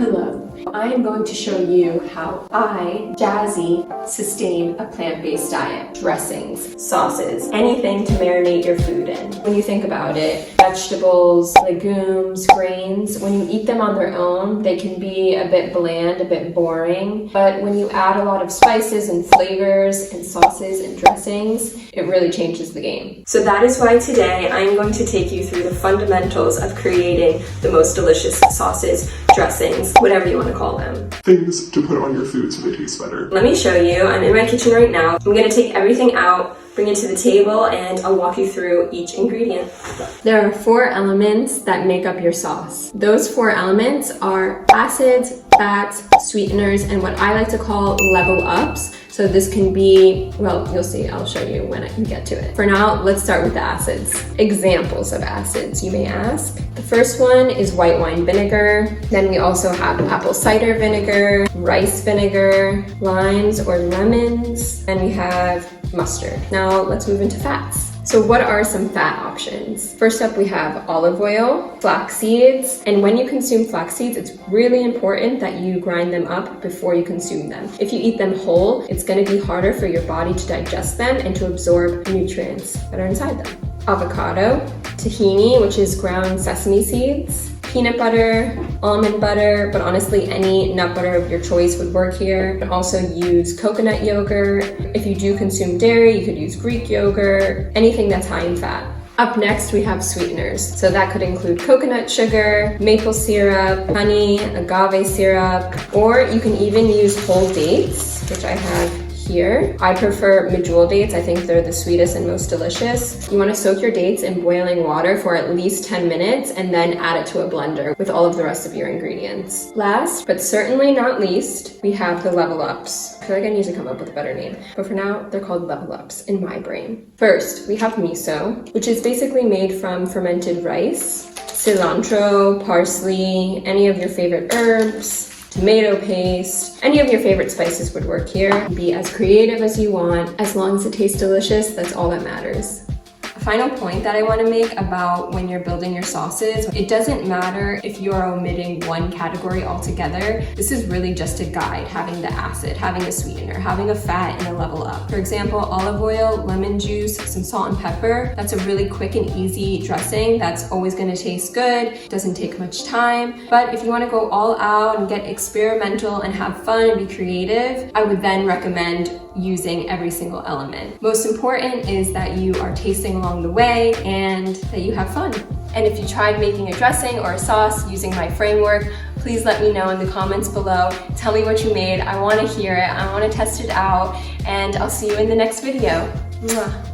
Hello. I am going to show you how I, Jazzy, sustain a plant-based diet. Dressings, sauces, anything to marinate your food in. When you think about it, vegetables, legumes, grains, when you eat them on their own, they can be a bit bland, a bit boring. But when you add a lot of spices and flavors and sauces and dressings, it really changes the game. So that is why today I am going to take you through the fundamentals of creating the most delicious sauces, dressings, whatever you want to call them. Things to put on your food so they taste better. Let me show you. I'm in my kitchen right now. I'm going to take everything out, bring it to the table, and I'll walk you through each ingredient. There are 4 elements that make up your sauce. Those 4 elements are acids, fats, sweeteners, and what I like to call level ups. So this can be, well, you'll see, I'll show you when I can get to it. For now, let's start with the acids. Examples of acids, you may ask. The first one is white wine vinegar. Then we also have apple cider vinegar, rice vinegar, limes or lemons, and we have mustard. Now let's move into fats. So what are some fat options? First up, we have olive oil, flax seeds, and when you consume flax seeds, it's really important that you grind them up before you consume them. If you eat them whole, it's going to be harder for your body to digest them and to absorb nutrients that are inside them. Avocado, tahini, which is ground sesame seeds, peanut butter, almond butter, but honestly any nut butter of your choice would work here. You can also use coconut yogurt. If you do consume dairy, you could use Greek yogurt, anything that's high in fat. Up next, we have sweeteners. So that could include coconut sugar, maple syrup, honey, agave syrup, or you can even use whole dates, which I have here. I prefer medjool dates. I think they're the sweetest and most delicious. You want to soak your dates in boiling water for at least 10 minutes and then add it to a blender with all of the rest of your ingredients. Last, but certainly not least, we have the level ups. I feel like I need to come up with a better name, but for now, they're called level ups in my brain. First, we have miso, which is basically made from fermented rice, cilantro, parsley, any of your favorite herbs, tomato paste, any of your favorite spices would work here. Be as creative as you want. As long as it tastes delicious, that's all that matters. A final point that I want to make about when you're building your sauces, it doesn't matter if you're omitting one category altogether. This is really just a guide, having the acid, having a sweetener, having a fat, and a level up. For example, olive oil, lemon juice, some salt and pepper. That's a really quick and easy dressing that's always going to taste good, doesn't take much time. But if you want to go all out and get experimental and have fun and be creative, I would then recommend using every single element. Most important is that you are tasting along the way and that you have fun. And if you tried making a dressing or a sauce using my framework, please let me know in the comments below. Tell me what you made. I want to hear it. I want to test it out, and I'll see you in the next video. Mwah.